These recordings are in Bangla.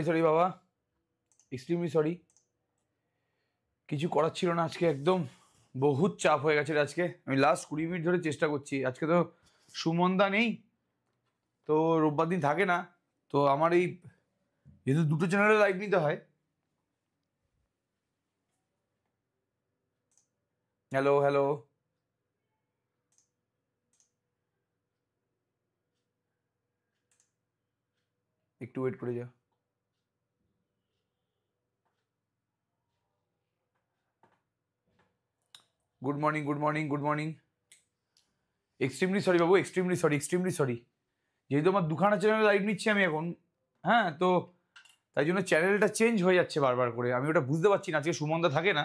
সরি বাবা, এক্সট্রিমলি সরি। কিছু করার ছিল না আজকে, একদম বহুত চাপ হয়ে গেছে আজকে। আমি লাস্ট 20 মিনিট ধরে চেষ্টা করছি। আজকে তো সুমনদা নেই, তো রোববার দিন থাকে না, তো আমার এই যেহেতু দুটো চ্যানেলে লাইভ নিতে হয়। হ্যালো হ্যালো, একটু ওয়েট করে যা। Good morning good morning good morning. Extremely sorry বাবু, এক্সট্রিমলি সরি, এক্সট্রিমলি সরি। যেহেতু আমার দুখানা চ্যানেলে লাইভ নিচ্ছি আমি এখন, হ্যাঁ, তো তাই জন্য চ্যানেলটা চেঞ্জ হয়ে যাচ্ছে বারবার করে। আমি ওটা বুঝতে পারছি না, আজকে সুমনদা থাকে না,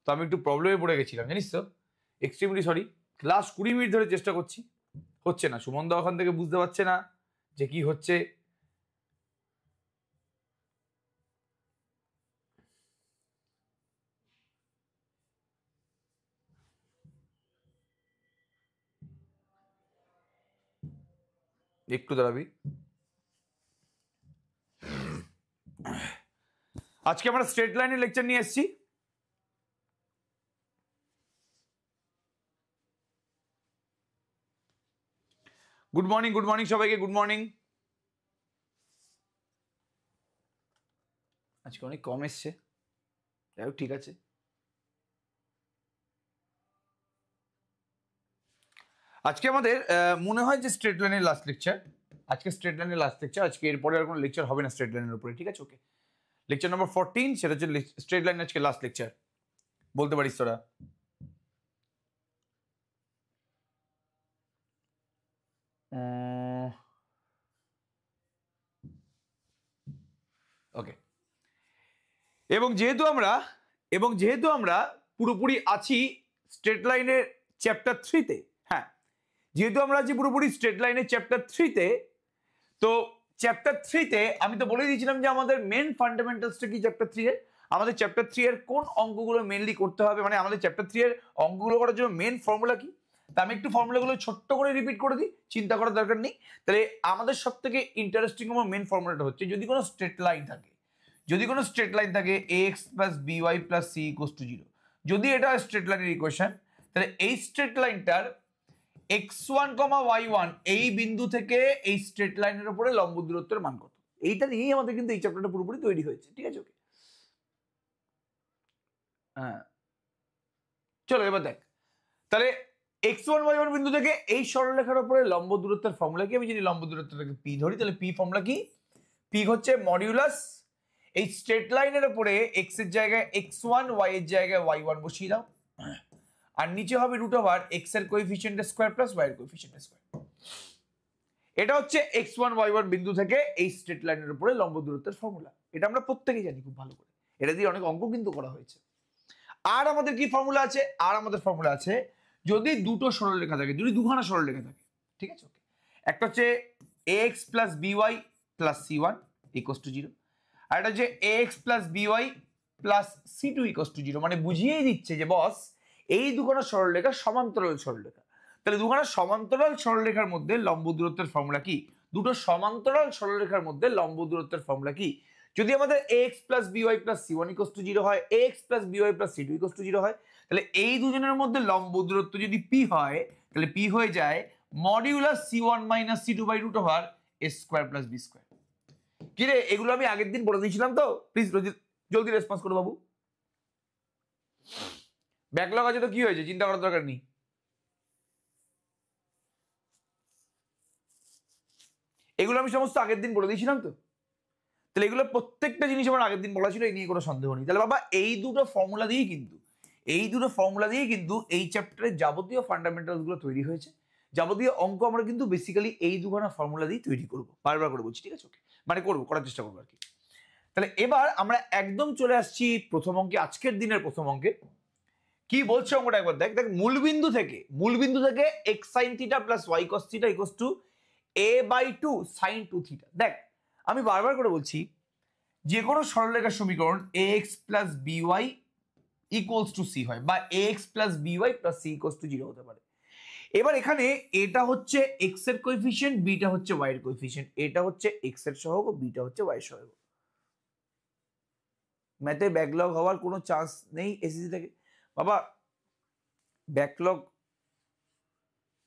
তো আমি একটু প্রবলেমে পড়ে গেছিলাম, জানিস তো। Extremely sorry. লাস্ট 20 মিনিট ধরে চেষ্টা করছি, হচ্ছে না। সুমনদা ওখান থেকে বুঝতে পারছে না যে কি হচ্ছে। একটু দাঁড়াবি। আজকে আমরা স্ট্রেট লাইনের লেকচার নিয়ে এসেছি। গুড মর্নিং সবাইকে, গুড মর্নিং। আজকে অনেক কম এসছে, যাই হোক ঠিক আছে। আজকে আমাদের মনে হয় যে স্ট্রেট লাইনের লাস্ট লেকচার। আজকে স্ট্রেট লাইনের লাস্ট লেকচার। আজকে এরপরে আর কোনো লেকচার হবে না স্ট্রেট লাইনের উপরে, ঠিক আছে? ওকে, লেকচার নাম্বার 14, সেটা হচ্ছে স্ট্রেট লাইন আজকে লাস্ট লেকচার, বলতে পারিস তোরা। ওকে, এবং যেহেতু আমরা পুরোপুরি আছি স্ট্রেট লাইনের চ্যাপ্টার 3-তে, হ্যাঁ, যেহেতু আমরা আছি পুরোপুরি স্ট্রেট লাইনের চ্যাপ্টার 3-তে, তো চ্যাপ্টার 3-তে আমি তো বলে দিয়েছিলাম যে আমাদের মেন ফান্ডামেন্টালসটা কি চ্যাপ্টার 3 এর। আমাদের চ্যাপ্টার 3 এর কোন অঙ্কগুলো মেনলি করতে হবে, মানে আমাদের চ্যাপ্টার 3 এর অঙ্কগুলো করার জন্য মেন ফর্মুলা কি। তা আমি একটু ফর্মুলাগুলো ছোট্ট করে রিপিট করে দিই, চিন্তা করার দরকার নেই। তাহলে আমাদের সব থেকে ইন্টারেস্টিং আমার মেন ফর্মুলাটা হচ্ছে, যদি কোনো স্ট্রেট লাইন থাকে ax plus by plus c equals to 0, যদি এটা স্ট্রেট লাইনের ইকুয়েশন, তাহলে এই স্ট্রেট লাইনটার x1, y1 এই বিন্দু থেকে এই স্ট্রেট লাইনের উপরে লম্ব দূরত্বের মান কত, এইটা নিয়েই আমাদের কিন্তু এই চ্যাপ্টারটা পুরোপুরি তৈরি হয়েছে, ঠিক আছে? ওকে, হ্যাঁ, চলো এবার দেখ। তাহলে x1, y1 বিন্দু থেকে এই সরলরেখার উপরে লম্ব দূরত্বের ফর্মুলা কি? আমি যদি লম্ব দূরত্বটাকে p ধরি, তাহলে p ফর্মুলা কি? p হচ্ছে মডিউলাস এই স্ট্রেট লাইনের উপরে x এর জায়গায় x1, y এর জায়গায় y1 বসিয়ে দাও, আর নিচে হবে রুট ওভার x এর কোএফিসিয়েন্টের স্কয়ার প্লাস y এর কোএফিসিয়েন্টের স্কয়ার। এটা হচ্ছে x1, y1 বিন্দু থেকে এই স্ট্রেট লাইনের উপরে লম্ব দূরত্বের ফর্মুলা। এটা আমরা প্রত্যেকেই জানি খুব ভালো করে, এটা দিয়ে অনেক অঙ্ক কিন্তু করা হয়েছে। আর আমাদের কি ফর্মুলা আছে? আমাদের ফর্মুলা আছে, যদি দুটো সরলরেখা থাকে, যদি দুখানা সরলরেখা থাকে, ঠিক আছে? ওকে, একটা হচ্ছে ax plus by plus c1 equals to 0, আর এটা হচ্ছে ax plus by plus c2 equals to 0। মানে বুঝিয়েই দিচ্ছে যে বস, এই দুখানা সরলরেখা সমান্তরাল সরলরেখা। তাহলে দুখানা সমান্তরাল সরলরেখার মধ্যে লম্ব দূরত্বের ফর্মুলা কি? দুটো সমান্তরাল সরলরেখার মধ্যে লম্ব দূরত্বের ফর্মুলা কি? যদি আমাদের ax plus by plus c1 equals to 0 হয়, ax plus by plus c2 equals to 0 হয়, তাহলে এই দুজনের মধ্যে লম্ব দূরত্ব যদি p হয়, তাহলে p হয়ে যায় modulus c1 minus c2 by root over a square plus b square. কি রে, এগুলো আমি আগের দিন বলে দিয়েছিলাম তো? প্লিজ জলদি রেসপন্স করো বাবু। ব্যাকলগ আছে তো কি হয়েছে, চিন্তা করার দরকার নেই। এগুলো আমি সমস্ত আগের দিন বলে দিয়েছিলাম তো। তাহলে এগুলো প্রত্যেকটা জিনিস আমার আগের দিন বলা ছিল, এই নিয়ে কোনো সন্দেহ নেই। তাহলে বাবা এই দুটো ফর্মুলা দিয়েই কিন্তু এই চ্যাপ্টারের যাবতীয় ফান্ডামেন্টালস গুলো তৈরি হয়েছে। যাবতীয় অঙ্ক আমরা কিন্তু বেসিক্যালি এই দুখানা ফর্মুলা দিয়ে তৈরি করবো, বারবার করে বলছি, ঠিক আছে? ওকে, মানে করার চেষ্টা করবো আর কি। তাহলে এবার আমরা একদম চলে আসছি প্রথম অঙ্কে, আজকের দিনের প্রথম অঙ্কে। কি বলছে অঙ্কটা একবার দেখ। মূলবিন্দু থেকে x sin theta plus y cos theta equals to a/2 sin 2 theta. দেখ আমি বারবার করে বলছি, যে কোনো সরলরেখার সমীকরণ ax plus by equals to c হয়, বা ax plus by plus c equals to 0 হতে পারে। এবার এখানে এটা হচ্ছে x এর কোএফিসিয়েন্ট, বিটা হচ্ছে y এর কোএফিসিয়েন্ট, এটা হচ্ছে x এর সহগ, বিটা হচ্ছে y এর সহগ। ম্যাথে ব্যাকলগ হওয়ার কোনো চান্স নেই এসএসসি থেকে বাবা।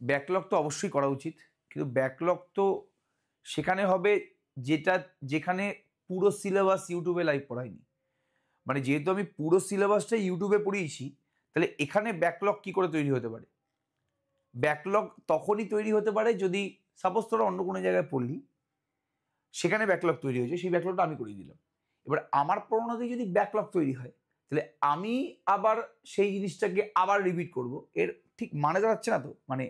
ব্যাকলগ তো অবশ্যই করা উচিত, কিন্তু ব্যাকলগ তো সেখানে হবে যেখানে পুরো সিলেবাস ইউটিউবে লাইভ পড়ায়নি। মানে যেহেতু আমি পুরো সিলেবাসটা ইউটিউবে পড়িয়েছি, তাহলে এখানে ব্যাকলগ কি করে তৈরি হতে পারে? ব্যাকলগ তখনই তৈরি হতে পারে যদি সাপোজ তোরা অন্য কোনো জায়গায় পড়লি, সেখানে ব্যাকলগ তৈরি হয়েছে, সেই ব্যাকলগটা আমি করিয়ে দিলাম। এবার আমার পড়ানোতে যদি ব্যাকলগ তৈরি হয়, তাহলে আমি আবার সেই জিনিসটাকে আবার রিপিট করব, এর ঠিক মানে দাঁড়াচ্ছে না তো। মানে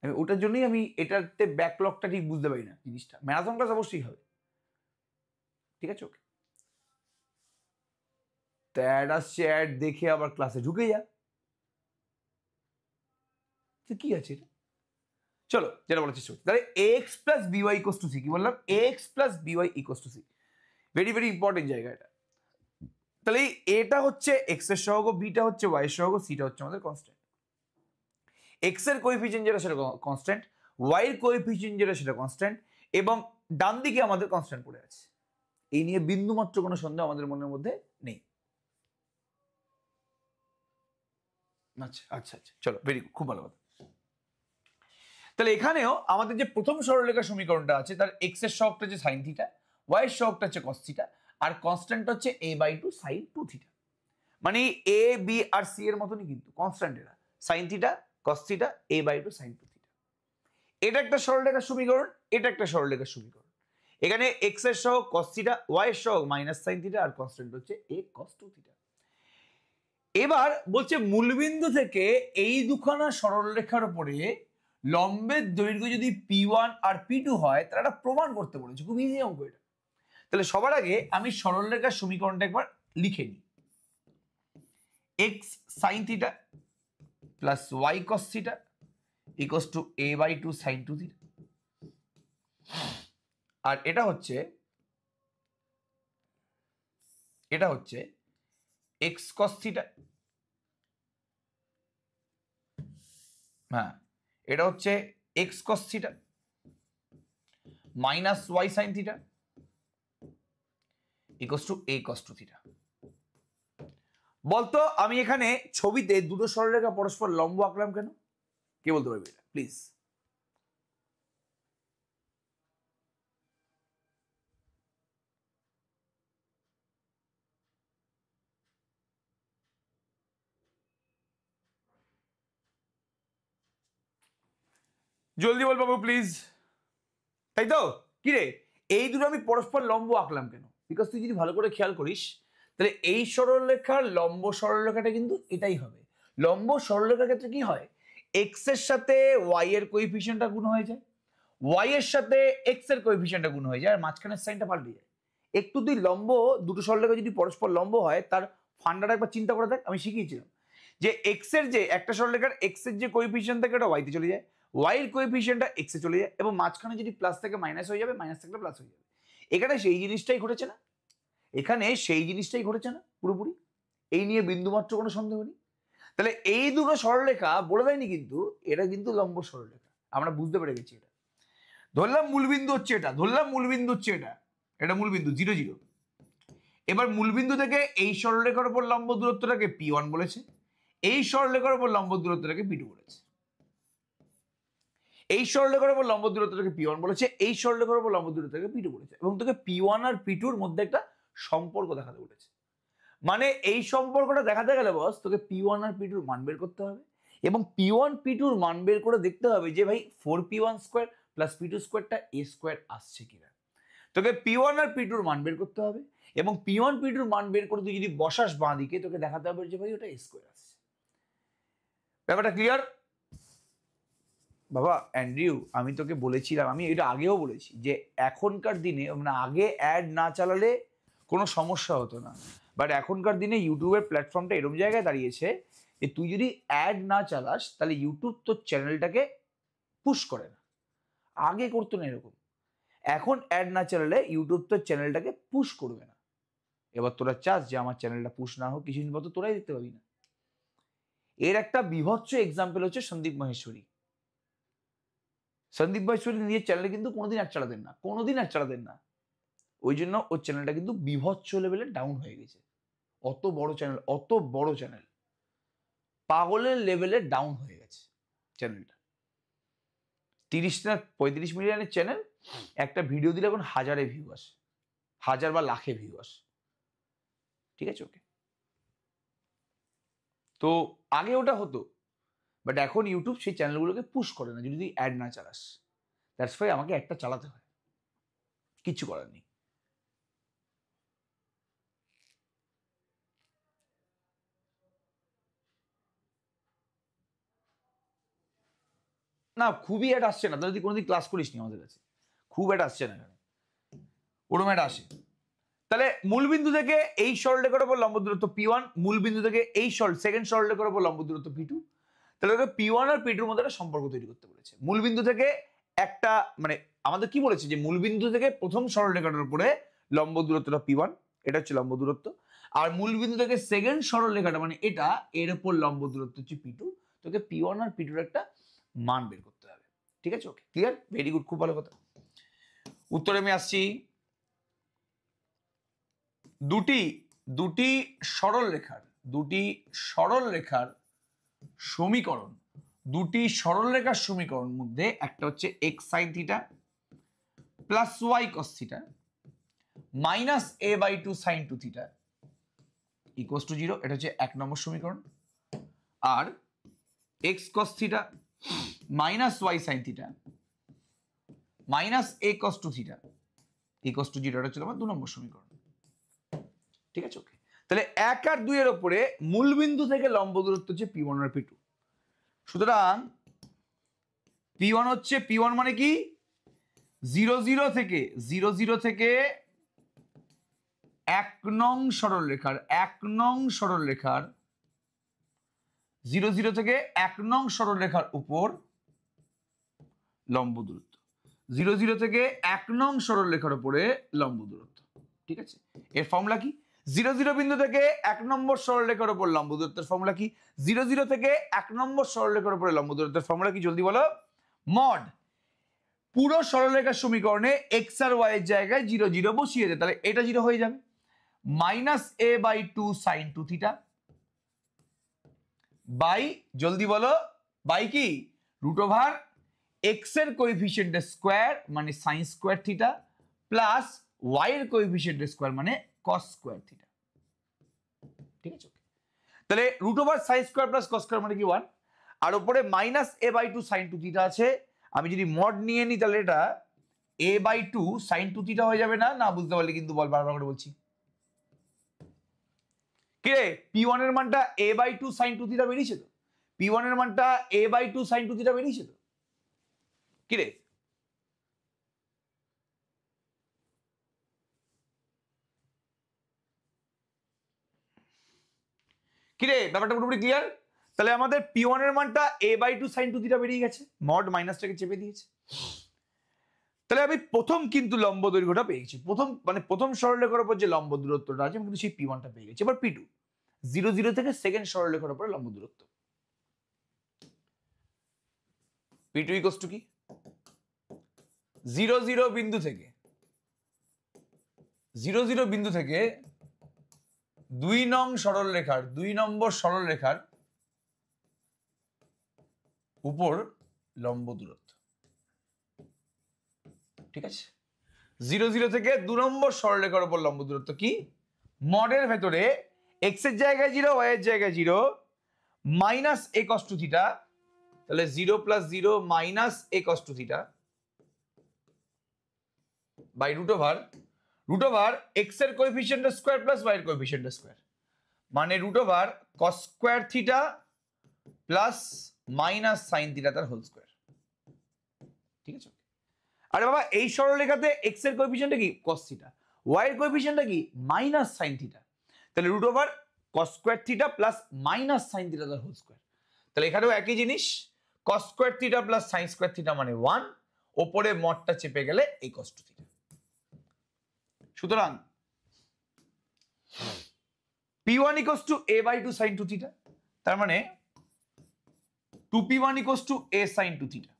আমি ওটার জন্যই আমি এটাতে ব্যাকলগটা ঠিক বুঝতে পারি না জিনিসটা। ম্যারাথন ক্লাস অবশ্যই হবে, ঠিক আছে? ওকে, অ্যাড আসছে, অ্যাড দেখে আবার ক্লাসে ঢুকে যা, কি আছে এটা? চলো যেটা বলার চেষ্টা করছি, তাহলে x plus by equals to c। কি বললাম? x plus by equals to c, very very important জায়গা এটা। তাহলে এটা হচ্ছে x এর সহগ, বিটা হচ্ছে y এর সহগ, সিটা হচ্ছে আমাদের কনস্ট্যান্ট। x এর কোএফিসিয়েন্ট যেটা সেটা কনস্ট্যান্ট, y এর কোএফিসিয়েন্ট যেটা সেটা কনস্ট্যান্ট, এবং ডান দিকে আমাদের কনস্ট্যান্ট পড়ে আছে। এই নিয়ে বিন্দুমাত্র কোনো সন্দেহ আমাদের মনের মধ্যে নেই। আচ্ছা আচ্ছা আচ্ছা, চলো ভেরি গুড, খুব ভালো কথা। তাহলে এখানেও আমাদের যে প্রথম সরলরেখা সমীকরণটা আছে, তার x এর সহগটা হচ্ছে sin থিটা, y এর সহগটা হচ্ছে cos থিটা, আর কনস্ট্যান্ট হচ্ছে a/2 sin 2 থিটা। মানে a b আর c এর মতনই কিন্তু কনস্ট্যান্ট এরা, sin theta cos theta a/2 sin 2 theta. এটা একটা সরলরেখার সমীকরণ, এটা একটা সরলরেখার সমীকরণ। এখানে x এর সহগ cos থিটা, y এর সহগ মাইনাস sin থিটা, আর কনস্ট্যান্ট হচ্ছে a cos 2 থিটা। এবার বলছে মূলবিন্দু থেকে এই দুখানা সরলরেখার উপরে লম্বের দৈর্ঘ্য যদি p1 আর p2 হয়, তাহলে এটা প্রমাণ করতে বলেছে। খুব ইজি অঙ্ক এটা। তাহলে সবার আগে আমি সরলরেখার সমীকরণটা একবার লিখে নিই। x sin theta plus y cos theta equals to a/2 sin 2 theta, আর এটা হচ্ছে x cos থিটা, হ্যাঁ এটা হচ্ছে x cos theta minus y sin theta equals two a cos 2 theta. বলতো আমি এখানে ছবিতে দুটো সরলরেখা পরস্পর লম্ব আঁকলাম কেন? কে বলতে পারবে এটা প্লিজ? জলদি বল বাবু প্লিজ। তাই তো? কি রে, এই দুটো আমি পরস্পর লম্ব আঁকলাম কেন? বিকজ তুই যদি ভালো করে খেয়াল করিস, তাহলে এই সরলরেখার লম্ব সরলরেখাটা কিন্তু এটাই হবে। লম্ব সরলরেখার ক্ষেত্রে কি হয়, x এর সাথে y এর কোএফিসিয়েন্টটা গুণ হয়ে যায়, y এর সাথে x এর কোএফিসিয়েন্টটা গুণ হয়ে যায়, আর মাঝখানের সাইনটা পাল্টে যায়। একটু তুই দুটো সরলরেখা যদি পরস্পর লম্ব হয়, তার ফান্ডাটা একবার চিন্তা করে দেখ। আমি শিখিয়েছিলাম যে x এর যে একটা সরলরেখার x এর যে কোএফিসিয়েন্ট থাকে ওটা y তে চলে যায়, y এর কোএফিসিয়েন্টটা x এ চলে যায়, এবং মাঝখানে যদি প্লাস থেকে মাইনাস হয়ে যাবে, মাইনাস থাকলে প্লাস হয়ে যাবে। এখানে সেই জিনিসটাই ঘটেছে না? পুরোপুরি এই নিয়ে বিন্দুমাত্র কোনো সন্দেহ নেই। তাহলে এই দুটো সরলরেখা বলে দেয়নি, কিন্তু এটা কিন্তু লম্ব সরলরেখা, আমরা বুঝতে পেরে গেছি। এটা ধরলাম মূলবিন্দু হচ্ছে এটা, এটা মূলবিন্দু 0 0। এবার মূলবিন্দু থেকে এই সরলরেখার উপর লম্ব দূরত্বটাকে p1 বলেছে, এই সরলরেখার উপর লম্ব দূরত্বটাকে p2 বলেছে। এই সরলরেখার উপর লম্ব দূরত্বটাকে p1 বলেছে, এই সরলরেখার উপর লম্ব দূরত্বটাকে p2 বলেছে, এবং তোকে p1 আর p2 এর মধ্যে একটা সম্পর্ক দেখাতে বলেছে। মানে এই সম্পর্কটা দেখাতে গেলে বস তোকে p1 আর p2 এর মান বের করতে হবে, এবং p1 p2 এর মান বের করে দেখতে হবে যে ভাই 4p1 স্কয়ার প্লাস পি2 স্কোয়ারটা এ স্কোয়ার আসছে কিনা। তোকে পি1 আর পি2 এর মান বের করতে হবে, এবং পি1 পি2 এর মান বের করে তুই যদি বসাস বাঁ দিকে, তোকে দেখাতে হবে যে ভাই ওটা এ স্কোয়ার আসছে। ব্যাপারটা ক্লিয়ার? বাবা অ্যান্ড্রিউ, আমি তোকে বলেছিলাম, আমি এটা আগেও বলেছি যে এখনকার দিনে মানে আগে অ্যাড না চালালে কোনো সমস্যা হতো না, বাট এখনকার দিনে ইউটিউবের প্ল্যাটফর্মটা এরকম জায়গায় দাঁড়িয়েছে যে তুই যদি অ্যাড না চালাস তাহলে ইউটিউব তোর চ্যানেলটাকে পুশ করে না। আগে করতো না এরকম, এখন অ্যাড না চালালে ইউটিউব তোর চ্যানেলটাকে পুশ করবে না। এবার তোরা চাস যে আমার চ্যানেলটা পুশ না হোক, কিছুদিন পর তো তোরাই দেখতে পাবি না। এর একটা বিভৎস এক্সাম্পল হচ্ছে সন্দীপ মাহেশ্বরী। সন্দীপ মাহেশ্বরী নিজের চ্যানেলে কিন্তু কোনোদিন অ্যাড চালাতেন না, কোনোদিন অ্যাড চালাতেন না। ওই জন্য ওর চ্যানেলটা কিন্তু বিভৎস লেভেলে ডাউন হয়ে গেছে। অত বড় চ্যানেল পাগলের লেভেলে ডাউন হয়ে গেছে চ্যানেলটা। 30 না 35 মিলিয়নের চ্যানেল, একটা ভিডিও দিলে এখন হাজারে ভিউ আসে, হাজার বা লাখে ভিউ আসে। ঠিক আছে, ওকে। তো আগে ওটা হতো, বাট এখন ইউটিউব সেই চ্যানেলগুলোকে পুশ করে না যদি তুই অ্যাড না চালাস। দ্যাটস ওয়াই আমাকে একটা চালাতে হয়, কিচ্ছু করার নেই। না খুবই অ্যাড আসছে না, তাহলে তুই কোনোদিন ক্লাস করিস নি আমাদের কাছে। খুব অ্যাড আসছে না এখানে, ওরম অ্যাড আসে। তাহলে মূলবিন্দু থেকে এই সরলরেখার উপর লম্ব দূরত্ব পি1, মূলবিন্দু থেকে এই সেকেন্ড সরলরেখার উপর লম্ব দূরত্ব পি2। তাহলে ওকে পি1 আর পি2 এর মধ্যে একটা সম্পর্ক তৈরি করতে বলেছে। মূলবিন্দু থেকে একটা মানে আমাদের কি বলেছে যে মূলবিন্দু থেকে প্রথম সরলরেখাটার উপরে লম্ব দূরত্বটা পি1, এটা হচ্ছে লম্ব দূরত্ব। আর মূলবিন্দু থেকে সেকেন্ড সরলরেখাটা মানে এটা, এর উপর লম্ব দূরত্ব হচ্ছে পি2। তোকে পি1 আর পি2 এর একটা মান বের করতে হবে। ঠিক আছে, ওকে, ক্লিয়ার, ভেরি গুড, খুব ভালো কথা। উত্তরে আমি আসছি। দুটি সরল রেখার সমীকরণ, দুটি সরল রেখার সমীকরণ মধ্যে একটা হচ্ছে x sine theta plus y cos theta minus a by 2 sine 2 theta equals to 0। এটা হচ্ছে 1 নম্বর সমীকরণ। আর x cos theta minus y sine theta minus a cos 2 theta equals to 0, এটা হচ্ছে আমার 2 নম্বর সমীকরণ। ঠিক আছে, ওকে। তাহলে 1 আর 2 এর উপরে মূলবিন্দু থেকে লম্ব দূরত্ব হচ্ছে পি1 আর পি2। সুতরাং পি1 হচ্ছে, পি1 মানে কি 0 0 থেকে 1 নং সরলরেখার 0 0 থেকে 1 নং সরলরেখার উপর লম্ব দূরত্ব, 0 0 থেকে 1 নং সরলরেখার উপরে লম্ব দূরত্ব। ঠিক আছে, এর ফর্মুলা কি? 0 0 বিন্দু থেকে 1 নম্বর সরলরেখার উপর লম্ব দূরত্বের ফর্মুলা কি? 0 0 থেকে 1 নম্বর সরলরেখার উপরে লম্ব দূরত্বের ফর্মুলা কি? জলদি বলো। মড পুরো সরলরেখার সমীকরণে এক্স আর ওয়াই এর জায়গায় 0 0 বসিয়ে দে, তাহলে এটা 0 হয়ে যাবে। Minus a by 2 sine 2 theta by, জলদি বলো, বাই কি রুট ওভার এক্স এর কোএফিসিয়েন্টের স্কোয়ার মানে sine square theta plus y এর কোএফিসিয়েন্টের স্কোয়ার মানে কস স্কোয়ার থিটা। ঠিক আছে, তাহলে root over sine square plus cos square মানে কি 1, আর উপরে minus a by 2 sine 2 theta আছে। আমি যদি মড নিয়ে নিই তাহলে এটা এ বাই 2 সাইন 2 থিটা হয়ে যাবে না? না বুঝতে পারলে কিন্তু বল, বারবার করে বলছি। কে পি1 এর মানটা এ বাই 2 সাইন 2 থিটা বেরিয়েছে তো, পি1 এর মানটা এ বাই 2 সাইন 2 থিটা বেরিয়েছে তো। কিরে কিরে ব্যাপারটা পুরোপুরি ক্লিয়ার? তাহলে আমাদের পি1 এর মানটা এ বাই 2 সাইন 2 থিটা বেরিয়ে গেছে, মড মাইনাসটাকে চেপে দিয়েছে। তাহলে আমি প্রথম কিন্তু লম্ব দৈর্ঘ্যটা পেয়েছি, প্রথম সরলরেখার উপর যে লম্ব দূরত্বটা আছে আমি কিন্তু সেই পি1টা পেয়ে গেছি। এবার পি2 0 0 থেকে সেকেন্ড সরলরেখার উপরে লম্ব দূরত্ব পি2 ইকুয়ালস টু কি 0 0 বিন্দু থেকে 2 নং সরলরেখার 2 নম্বর সরলরেখার উপর লম্ব দূরত্ব। ঠিক আছে, 0 0 থেকে 2 নম্বর সরলরেখার উপর লম্ব দূরত্ব কি? মডের ভেতরে এক্স এর জায়গায় 0, ওয়াই এর জায়গায় 0, মাইনাস এ কস 2 থিটা, তাহলে 0 plus 0 minus a cos 2 theta by root over x এর কোএফিসিয়েন্ট স্কোয়ার প্লাস ওয়াই এর কোএফিসিয়েন্ট স্কোয়ার, মানে root over cos square theta plus minus sine theta তার হোল স্কোয়ার। ঠিক আছে? আরে বাবা এই সরলরেখাতে এক্স এর কোএফিসিয়েন্টটা কি কস থিটা, ওয়াই এর কোএফিসিয়েন্টটা কি মাইনাস সাইন থিটা, তাহলে root over cos square theta plus minus sine theta তার হোল স্কোয়ার। তাহলে এখানেও একই জিনিস, cos square theta plus sine square theta মানে 1, ওপরে মডটা চেপে গেলে এই কস টু থিটা। সুতরাং P1 equals to a by 2 sin 2 theta, তার মানে 2P1 equals to a sin 2 theta,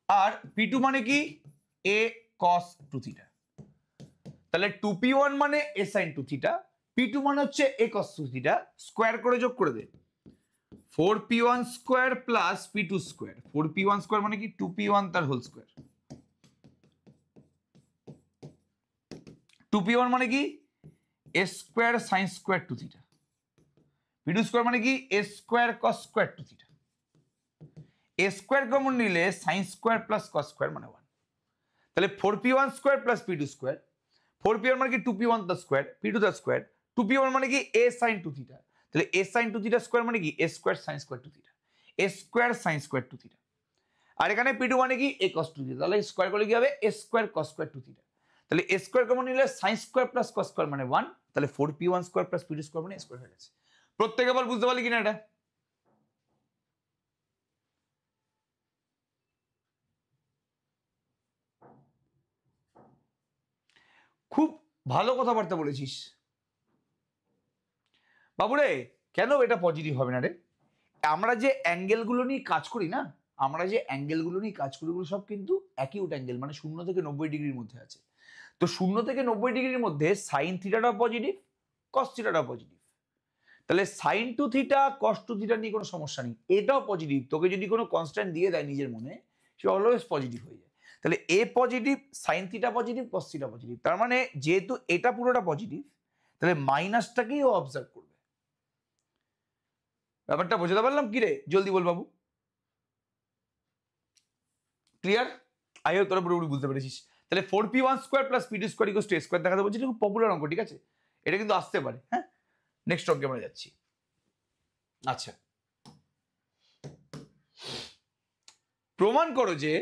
R P2 মানে কি a cos 2 theta। তাহলে 2P1 মানে a sin 2 theta, P2 মানে হচ্ছে a cos 2 theta, স্কয়ার করে যোগ করে দে 4P1 square plus P2 square. 4P1 square মানে কি 2P1 তার হোল স্কয়ার, 2P1 মানে কি a square sin square 2 theta, P2 square মানে কি a square cos square 2 theta। a square common নিলে sin square plus cos square মানে 1। তাহলে 4P1 square plus P2 square, 4P1 মানে কি 2P1 তার স্কয়ার, P2 তার স্কয়ার, 2P1 মানে কি a sin 2 theta, তাহলে a sin 2 theta স্কয়ার মানে কি a square sin square 2 theta, a square sin square 2 theta। আর এখানে P2 মানে কি a cos 2 theta, তাহলে স্কয়ার করলে কি হবে a square cos square 2 theta। তাহলে a স্কয়ার কমন নিলে sin square plus cos square মানে 1, তাহলে 4P1 square plus P2 square মানে a স্কয়ার হয়ে গেছে। প্রত্যেকে বল বুঝতে পারলি কিনা এটা? খুব ভালো কথাবার্তা বলেছিস বাবুরে। কেন এটা পজিটিভ হবে না রে? আমরা যে অ্যাঙ্গেলগুলো নিয়ে কাজ করি না, আমরা যে অ্যাঙ্গেলগুলো নিয়ে কাজ করি ওগুলো সব কিন্তু অ্যাকিউট অ্যাঙ্গেল, মানে 0 থেকে 90 ডিগ্রির মধ্যে আছে। তো 0 থেকে 90 ডিগ্রির মধ্যে সাইন থিটাটাও পজিটিভ, কস থিটাটাও পজিটিভ। তাহলে sine two theta cos two theta নিয়ে কোনো সমস্যা নেই, এটাও পজিটিভ। তোকে যদি কোনো কনস্ট্যান্ট দিয়ে দেয় নিজের মনে, সে অলওয়েজ পজিটিভ হয়ে যায়। তাহলে a positive, sine theta positive, cos theta positive, তার মানে যেহেতু এটা পুরোটা পজিটিভ, তাহলে মাইনাসটাকেই ও অবজার্ভ করবে। ব্যাপারটা বোঝাতে পারলাম কি রে? জলদি বল বাবু। ক্লিয়ার? আই হোপ তোরা পুরোপুরি বুঝতে পেরেছিস। তাহলে 4P1 square plus P2 square equals to a square দেখাতে বলছি, এটা খুব পপুলার অঙ্ক, ঠিক আছে? এটা কিন্তু আসতে পারে। হ্যাঁ, নেক্সট অঙ্কে আমরা যাচ্ছি। আচ্ছা, প্রমাণ করো যে,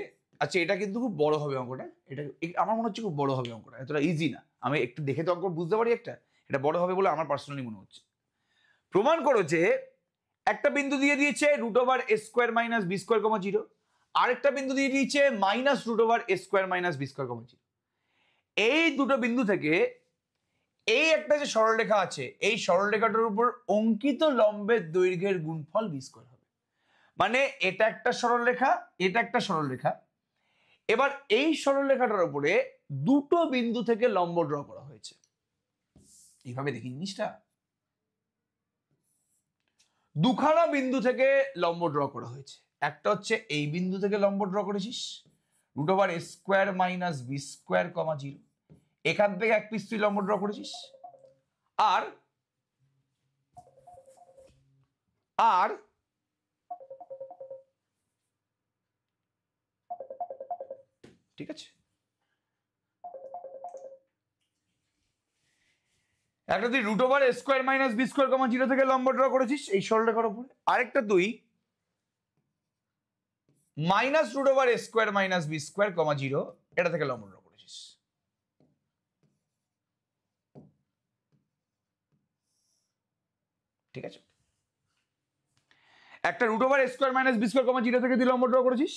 আচ্ছা এটা কিন্তু খুব বড় হবে অঙ্কটা, এটা আমার মনে হচ্ছে খুব বড় হবে অঙ্কটা, এতটা ইজি না। আমি একটু দেখে তো অঙ্ক বুঝতে পারি একটা, এটা বড় হবে বলে আমার পার্সোনালি মনে হচ্ছে। প্রমাণ করো যে একটা বিন্দু দিয়ে দিয়েছে root over a square minus b square comma 0, আরেকটা বিন্দু দিয়ে দিয়েছে minus root over a square minus b square comma 0। এই দুটো বিন্দু থেকে এই একটা যে সরলরেখা আছে, এই সরলরেখাটার উপর অঙ্কিত লম্বের দৈর্ঘ্যের গুণফল বি স্কোয়ার হবে। মানে এটা একটা সরলরেখা, এটা একটা সরলরেখা। এবার এই সরলরেখাটার উপরে দুটো বিন্দু থেকে লম্ব ড্র করা হয়েছে। এইভাবে দেখি জিনিসটা, দুখানা বিন্দু থেকে লম্ব ড্র করা হয়েছে। একটা হচ্ছে এই বিন্দু থেকে লম্ব ড্র করেছিস root over a square minus b square comma 0, এখান থেকে এক পিস তুই লম্ব ড্র করেছিস। আর আর ঠিক আছে, একটা তুই root over a square minus b square comma 0 থেকে লম্ব ড্র করেছিস এই সরলরেখার উপরে, আরেকটা তুই minus root over a square minus b square comma 0 এটা থেকে লম্ব ড্র করেছিস। ঠিক আছে, একটা root over a square minus b square comma 0 থেকে তুই লম্ব ড্র করেছিস,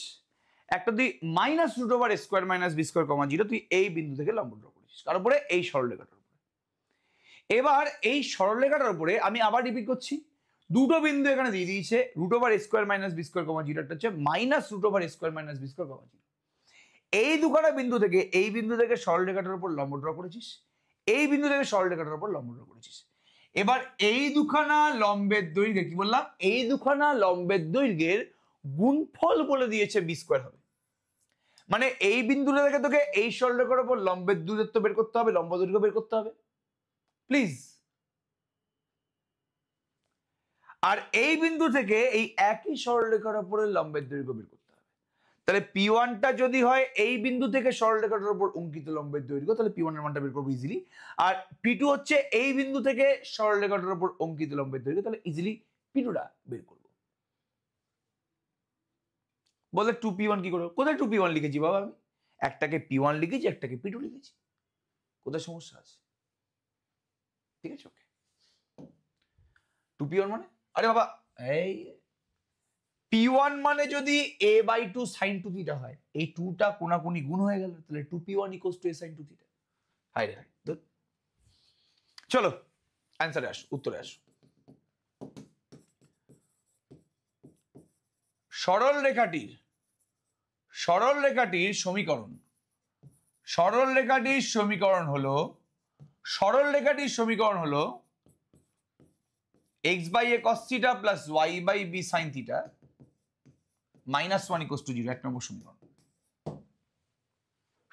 একটা তুই minus root over a square minus b square comma 0 তুই এই বিন্দু থেকে লম্ব ড্র করেছিস কার উপরে? এই সরলরেখাটার উপরে। এবার এই সরলরেখাটার উপরে আমি আবার রিপিট করছি, দুটো বিন্দু এখানে দিয়ে দিয়েছে root over a square minus b square comma 0, একটা হচ্ছে minus root over a square minus b square comma 0। এই দুখানা বিন্দু থেকে এই বিন্দু থেকে সরলরেখাটার উপর লম্ব ড্র করেছিস, এই বিন্দু থেকে সরলরেখাটার উপর লম্ব ড্র করেছিস। এবার এই দুখানা লম্বের দৈর্ঘ্য, কি বললাম? এই দুখানা লম্বের দৈর্ঘ্যের গুণফল বলে দিয়েছে বি স্কোয়ার হবে। মানে এই বিন্দুটা থেকে তোকে এই সরলরেখার উপর লম্বের দূরত্ব বের করতে হবে, লম্ব দৈর্ঘ্য বের করতে হবে প্লিজ। আর এই বিন্দু থেকে এই একই সরলরেখার উপরে লম্বের দৈর্ঘ্য বের করতে হবে। তাহলে P1টা যদি হয় এই বিন্দু থেকে সরলরেখাটার উপর অঙ্কিত লম্বের দৈর্ঘ্য, তাহলে P1 এর মানটা বের করবো ইজিলি। আর P2 হচ্ছে এই বিন্দু থেকে সরলরেখাটার উপর অঙ্কিত লম্বের দৈর্ঘ্য, তাহলে ইজিলি P2টা বের করবো। বলে 2P1 কি করবো? কোথায় 2P1 লিখেছি বাবা? আমি একটাকে P1 লিখেছি, একটাকে P2 লিখেছি, কোথায় সমস্যা আছে? ঠিক আছে, ওকে। 2P1 মানে, আরে বাবা এই P1 মানে যদি a/2 sin 2 থিটা হয়, এই 2টা কোনাকুনি গুণ হয়ে গেল, তাহলে 2P1 = a sin 2 theta. High রে হাই। চলো অ্যান্সারে আসো, উত্তরে আসো। সরল রেখাটির সমীকরণ, সরল রেখাটির সমীকরণ হলো x/a cos θ plus y/b sin θ -1 = 0, 1 number সমীকরণ।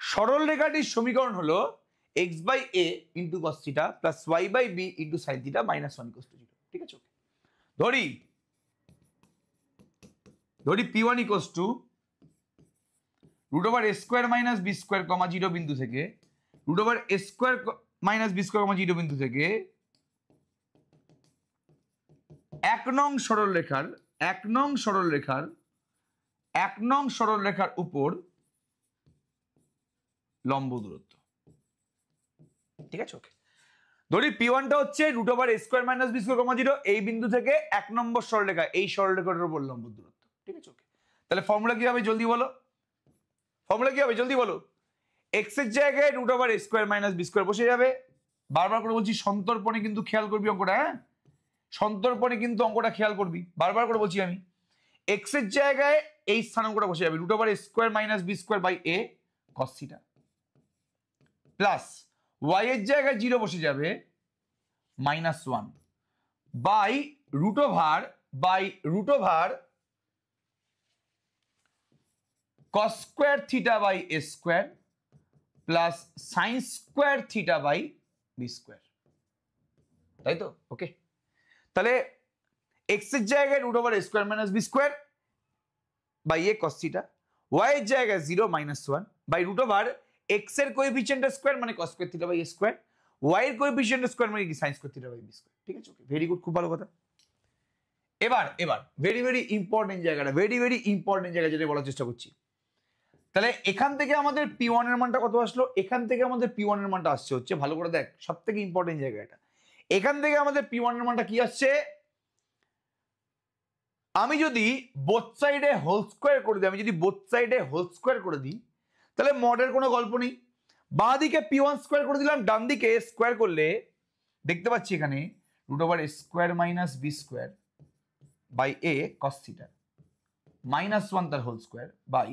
সরল রেখাটির সমীকরণ হলো x/a × cos θ plus y/b × sin θ -1 = 0। ঠিক আছে, ওকে। ধরি P1 = √a² - b² 0 বিন্দু থেকে √a² - b² 0 বিন্দু থেকে 1 নং সরলরেখার উপর লম্ব দূরত্ব। ঠিক আছে, ওকে। ধরি P1টা হচ্ছে √a² - b² 0 এই বিন্দু থেকে 1 নম্বর সরলরেখা, এই সরলরেখাটার উপর লম্ব দূরত্ব। ঠিক আছে, ওকে। তাহলে ফর্মুলা কি হবে জলদি বলো? x এর জায়গায় √a² - b² বসে যাবে। বারবার করে বলছি সন্তর্পণে কিন্তু খেয়াল করবি অঙ্কটা, হ্যাঁ সন্তর্পণে কিন্তু অঙ্কটা খেয়াল করবি, বারবার করে বলছি আমি। x এর জায়গায় এই স্থানাঙ্কটা বসে যাবে √a² - b² a cos θ plus y এর জায়গায় 0 বসে যাবে -1 by √over cos² θ/a² plus sin² θ/b²। তাই তো, ওকে। তাহলে x এর জায়গায় √a² - b² a cos θ, y এর জায়গায় 0 -1 বাই √x এর কোএফিসিয়েন্টের স্কয়ার মানে cos² θ/a², y এর কোএফিসিয়েন্টের স্কয়ার মানে কি sin² θ/b²। ঠিক আছে, ওকে, ভেরি গুড, খুব ভালো কথা। এবার ভেরি ইম্পর্টেন্ট জায়গা যেটা বলার চেষ্টা করছি। তাহলে এখান থেকে আমাদের P1 এর মানটা কত আসলো? এখান থেকে আমাদের P1 এর মানটা আসছে হচ্ছে, ভালো করে দেখ, সবথেকে ইম্পর্টেন্ট জায়গা এটা। এখান থেকে আমাদের P1 এর মানটা কি আসছে? আমি যদি বোথ সাইডে হোল স্কয়ার করে দিই, তাহলে মডের কোনো গল্প নেই। বাঁ দিকে P1 স্কয়ার করে দিলাম, ডান দিকে স্কয়ার করলে দেখতে পাচ্ছি এখানে √a² - b² a cos θ -1 তার whole square by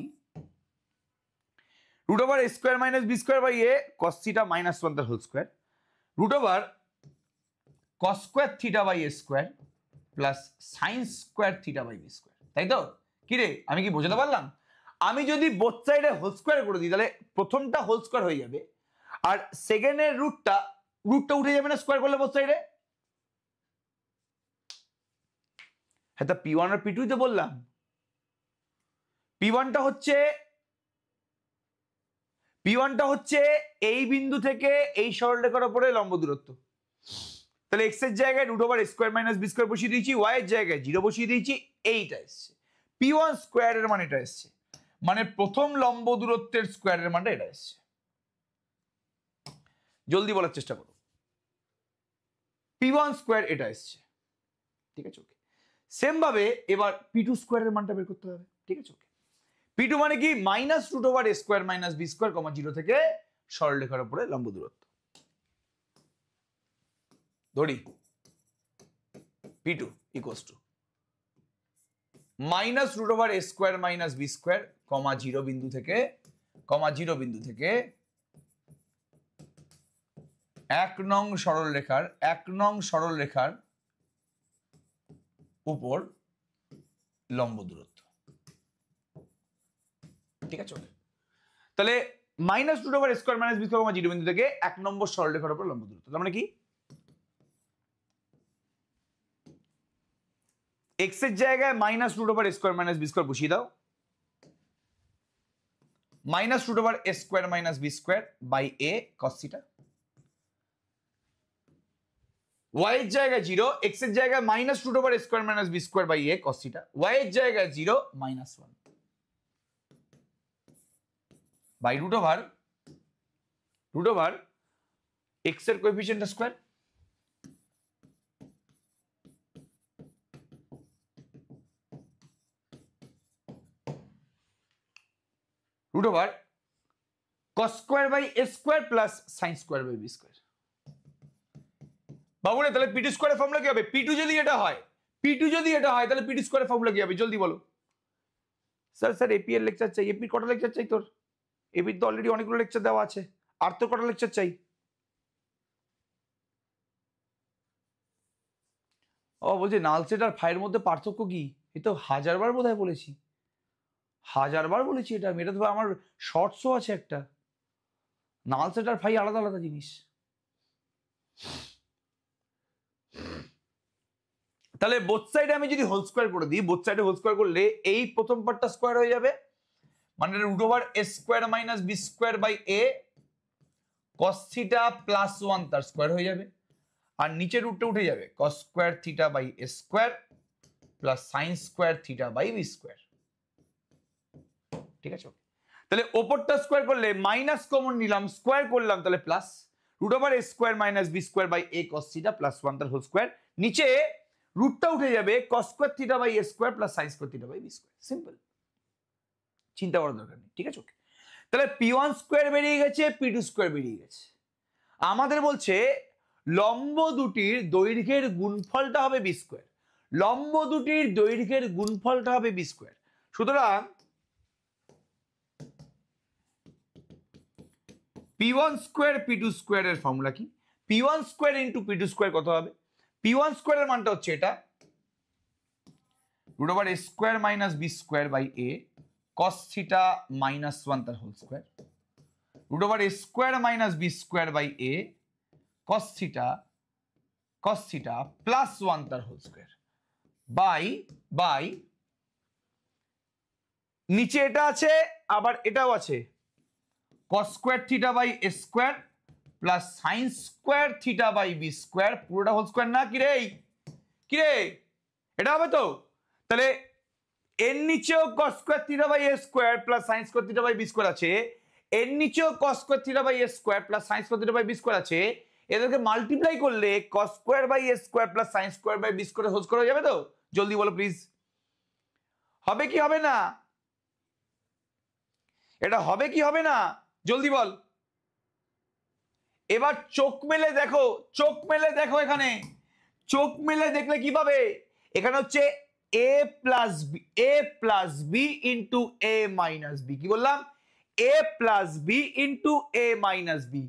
√a² - b² a cos θ -1 তার whole square cos² θ/a² plus sin² θ/b²। তাই তো? কি রে, আমি কি বোঝাতে পারলাম? আমি যদি বোথ সাইডে হোল স্কয়ার করে দিই, তাহলে প্রথমটা হোল স্কয়ার হয়ে যাবে, আর সেকেন্ডের রুটটা উঠে যাবে না স্কয়ার করলে বোথ সাইডে। হ্যাঁ, তা P1 আর P2 তো বললাম। P1টা হচ্ছে এই বিন্দু থেকে এই সরলরেখার উপরে লম্ব দূরত্ব। তাহলে x এর জায়গায় √a² - b² বসিয়ে দিয়েছি, y এর জায়গায় 0 বসিয়ে দিয়েছি, এইটা এসছে। P1 স্কয়ারের মান এটা এসছে, মানে প্রথম লম্ব দূরত্বের স্কয়ারের মানটা এটা এসছে। জলদি বলার চেষ্টা করো। P1 স্কয়ার এটা এসছে। ঠিক আছে, ওকে। সেম ভাবে এবার P2 স্কয়ারের মানটা বের করতে হবে। ঠিক আছে, ওকে। P2 মানে কি? -√a² - b² 0 থেকে সরলরেখার উপরে লম্ব দূরত্ব। ধরি P2 = -√a² - b² 0 বিন্দু থেকে 1 নং সরলরেখার উপর লম্ব দূরত্ব। ঠিক আছে, তাহলে -√a² - b² 0 বিন্দু থেকে 1 নম্বর সরলরেখার উপর লম্ব দূরত্ব। তার মানে কি? x এর জায়গায় -√a² - b² বসিয়ে দাও, minus root over a square minus b square by a cos theta. y এর জায়গায় 0, x এর জায়গায় minus root over a square minus b square by a cos theta, y এর জায়গায় 0 minus 1 by root over x এর coefficient square root over cos square by a square plus sine square by b square. বাবুরে তাহলে পি টু স্কোয়ারের ফর্মুলা কি হবে? পি2 যদি এটা হয় তাহলে পি টু স্কোয়ারের ফর্মুলা কি হবে জলদি বলো। স্যার এপি এর লেকচার চাই। এপি কটা লেকচার চাই তোর? এপির তো অলরেডি অনেকগুলো লেকচার দেওয়া আছে, আর তোর কটা লেকচার চাই? ও বলছি নাল সেট আর ফাইয়ের মধ্যে পার্থক্য কি? এ তো হাজারবার বোধহয় বলেছি, এটা এটা তো আমার শর্টসও আছে একটা। নাল সেট আর ফাই আলাদা আলাদা জিনিস। তাহলে বোথ সাইডে আমি যদি হোল স্কোয়ার করে দিই, বোথ সাইডে হোল স্কোয়ার করলে এই প্রথম পার্টটা স্কোয়ার হয়ে যাবে, মানে root over a square minus b square by a cos theta plus 1 তার স্কোয়ার হয়ে যাবে, আর নিচের রুটটা উঠে যাবে cos square theta by a square plus sine square theta by b square. ঠিক আছে, তাহলে ওপরটা স্কোয়ার করলে মাইনাস কমন নিলাম, স্কোয়ার করলাম তাহলে plus root over a square minus b square by a cos theta plus 1 তার হোল স্কোয়ার, নিচে রুটটা উঠে যাবে cos square theta by a square plus sine square theta by b square. Simple, চিন্তা করার দরকার নেই। ঠিক আছে, ওকে। তাহলে পি1 স্কোয়ার বেরিয়ে গেছে, পি2 স্কোয়ার বেরিয়ে গেছে। আমাদের বলছে লম্ব দুটির দৈর্ঘ্যের গুণফলটা হবে বি স্কোয়ার, লম্ব দুটির দৈর্ঘ্যের গুণফলটা হবে বি স্কোয়ার। সুতরাং পি1 স্কোয়ার পি2 স্কোয়ারের ফর্মুলা কি? P one square into p two square কত হবে? পি1 স্কোয়ারের মানটা হচ্ছে এটা root over a square minus b square by a cos theta minus 1 তার whole square root over a square minus b square by a cos theta plus 1 তার হোল স্কোয়ার বাই নিচে এটা আছে আবার এটাও আছে cos square theta by a square plus sine square theta by b square, পুরোটা হোল স্কোয়ার না? কিরে এটা হবে তো? তাহলে এর নিচেও cos square theta by a square plus sine square theta by b square আছে, এর নিচেও cos square theta by a square plus sine square theta by b square আছে। এদেরকে মাল্টিপ্লাই করলে cos square by a square plus sine square by b square whole square হয়ে যাবে তো? জলদি বলো প্লিজ, হবে কি হবে না? এটা হবে কি হবে না? জলদি বল। এবার চোখ মেলে দেখো, এখানে চোখ মেলে দেখলে কি পাবে? এখানে হচ্ছে a plus b into a minus b. কি বললাম? a plus b into a minus b,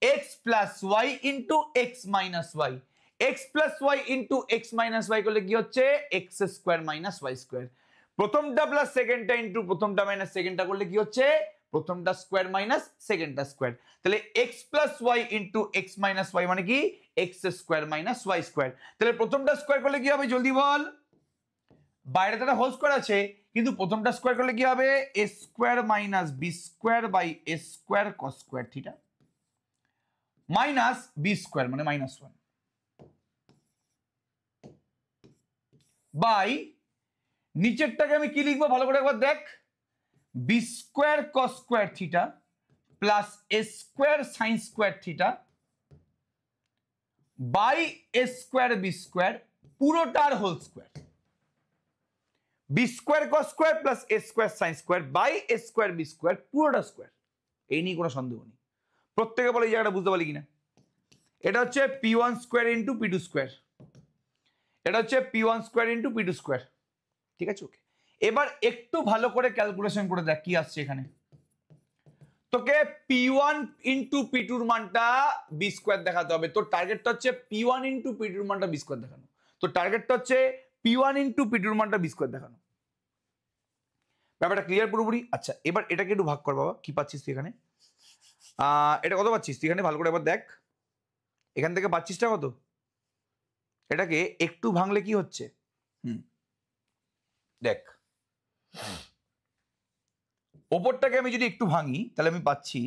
x plus y into x minus y, x plus y into x minus y করলে কি হচ্ছে? X square minus y square. প্রথমটা প্লাস সেকেন্ডটা ইন্টু প্রথমটা মাইনাস সেকেন্ডটা করলে কি হচ্ছে? প্রথমটা স্কোয়ার মাইনাস সেকেন্ডটা স্কোয়ার। তাহলে x plus y into x minus y মানে কি? X square minus y square. তাহলে প্রথমটা স্কোয়ার করলে কি হবে জলদি বল? বাইরে তো একটা হোল স্কোয়ার আছে, কিন্তু প্রথমটা স্কোয়ার করলে কি হবে? A square minus b square by a square cos square theta minus b square মানে মাইনাস 1 বাই নিচেরটাকে আমি কি লিখবো ভালো করে একবার দেখ, b square cos square theta plus a square sine square theta by a square b square পুরোটার whole square, b square cos square plus a square sine square by a square b square পুরোটা স্কোয়ার। এই নিয়ে কোনো সন্দেহ নেই। প্রত্যেকে বলে এই জায়গাটা বুঝতে পারি কিনা। এটা হচ্ছে P one square into p two square, এটা হচ্ছে P one square into p two square. ঠিক আছে, ওকে। এবার একটু ভালো করে ক্যালকুলেশন করে দেখ কি আসছে এখানে। তোকে পি1 ইন্টু পি2 মানটা বি স্কোয়ার দেখাতে হবে। তোর টার্গেটটা হচ্ছে পি1 ইন্টু পি2 মানটা বি স্কোয়ার দেখানো। তোর টার্গেটটা হচ্ছে পি1 ইন্টু পি2 মানটা বি স্কোয়ার দেখানো। ব্যাপারটা ক্লিয়ার পুরোপুরি? আচ্ছা, এবার এটাকে একটু ভাগ কর বাবা। কি পাচ্ছিস তুই এখানে? এটা কত পাচ্ছিস তুই এখানে? ভালো করে এবার দেখ, এখান থেকে পাচ্ছিসটা কত? এটাকে একটু ভাঙলে কি হচ্ছে? দেখ ওপরটাকে আমি যদি একটু ভাঙি তাহলে আমি পাচ্ছি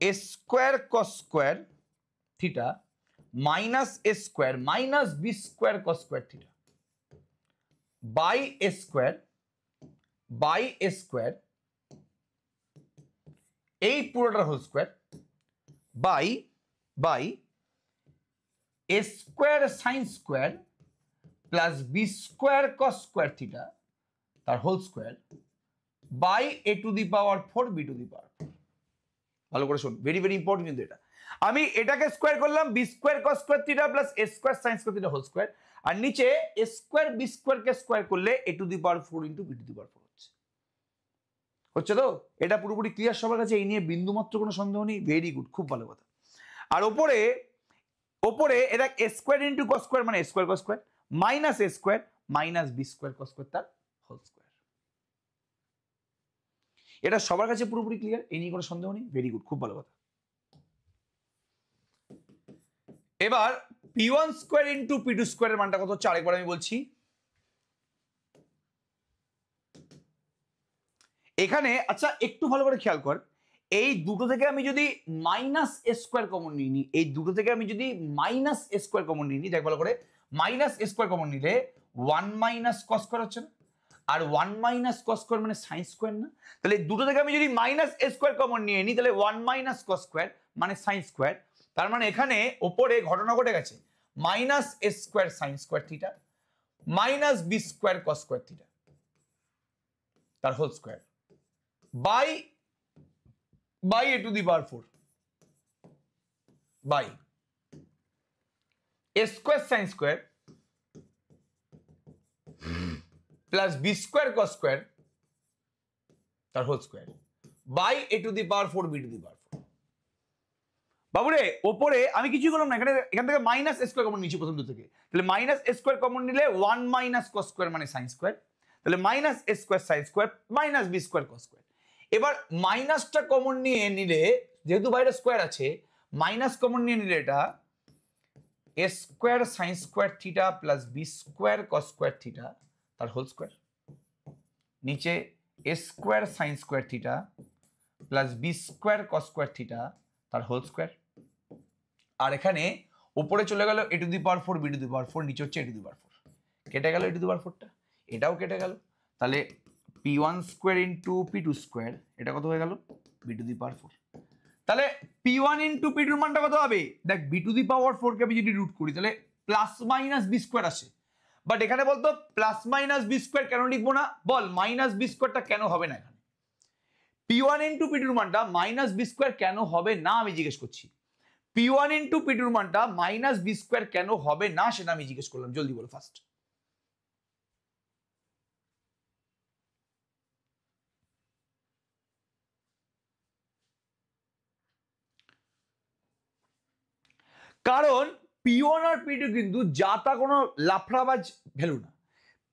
a square cos square theta minus a square minus b square cos square theta by a square এই পুরোটার whole square by a square sine square plus b square cos square theta তার whole square by a to the power 4 b to the power 4। ভালো করে শোন, ভেরি ভেরি ইম্পর্টেন্ট কিন্তু এটা। আমি এটাকে স্কোয়ার করলাম b square cos square theta plus a square sine square theta whole square, আর নিচে এ স্কোয়ার বি স্কোয়ার কে স্কোয়ার করলে a to the power 4 into b to the power 4 হচ্ছে তো। এটা পুরোপুরি ক্লিয়ার সবার কাছে, এই নিয়ে বিন্দুমাত্র কোনো সন্দেহ নেই। ভেরি গুড, খুব ভালো কথা। আর ওপরে এটা a square into cos square মানে a square cos square minus a square minus b square cos square তার হোল স্কোয়ার। এটা সবার কাছে পুরোপুরি ক্লিয়ার, এই নিয়ে কোনো সন্দেহ নেই। ভেরি গুড, খুব ভালো কথা। এবার p1 স্কোয়ার ইনটু p2 স্কোয়ারের মানটা কত হচ্ছে আরেকবার আমি বলছি। এখানে আচ্ছা একটু ভালো করে খেয়াল কর, এই দুটো থেকে আমি যদি মাইনাস এ স্কোয়ার কমন নিয়ে নিই, এই দুটো থেকে আমি যদি মাইনাস এ স্কোয়ার কমন নিয়ে নিই, দেখ ভালো করে, মাইনাস এ স্কোয়ার কমন নিলে 1 মাইনাস কস স্কোয়ার হচ্ছে না, আর 1 মাইনাস কস স্কোয়ার মানে সাইন স্কোয়ার না। তাহলে দুটো থেকে আমি যদি মাইনাস এ স্কোয়ার কমন নিয়ে নিই তাহলে 1 মাইনাস কস স্কোয়ার মানে সাইন স্কোয়ার। তার মানে এখানে ওপরে ঘটনা ঘটে গেছে, minus a square sine square theta minus b square cos square theta তার whole square by a to the power 4 by a square sine square plus b square cos square তার whole square by a to the power 4 b to the power 4। বাবুরে ওপরে আমি কিছুই করলাম না, এখান থেকে মাইনাস এ স্কোয়ার কমন নিচ্ছি প্রথম দুটো থেকে, তাহলে মাইনাস এ স্কোয়ার কমন নিলে 1 মাইনাস কস স্কোয়ার মানে সাইন স্কোয়ার, তাহলে minus a square sine square minus b square cos square. এবার মাইনাসটা কমন নিয়ে নিলে, যেহেতু বাইরে স্কোয়ার আছে, মাইনাস কমন নিয়ে নিলে এটা a square sine square theta plus b square cos square theta তার হোল স্কোয়ার, নিচে a square sine square theta plus b square cos square theta তার হোল স্কোয়ার। আর এখানে উপরে চলে গেল a to the power 4 b to the power 4, নিচে হচ্ছে এ টু দি পাওয়ার 4, কেটে গেল এ টু দি পাওয়ার 4টা, এটাও কেটে গেল। তাহলে p1 square into p2 square এটা কত হয়ে গেল বি টু দি পাওয়ার 4। তাহলে p1 ইন্টু p2 এর মানটা কত হবে, দেখ বি টু দি পাওয়ার 4 কে আমি যদি রুট করি তাহলে প্লাস মাইনাস বি স্কোয়ার আসে, বাট এখানে বলতো প্লাস মাইনাস বি স্কোয়ার কেন লিখবো না, বল মাইনাস বি স্কোয়ারটা কেন হবে না এখানে, p1 ইন্টু p2 এর মানটা মাইনাস বি স্কোয়ার কেন হবে না আমি জিজ্ঞেস করছি। p1 ইন্টু p2 এর মানটা মাইনাস বি স্কোয়ার কেন হবে না সেটা আমি জিজ্ঞেস করলাম, জলদি বলো ফার্স্ট। কারণ p1 আর p2 কিন্তু যা তা কোনো লাফড়াবাজ ভ্যালু না।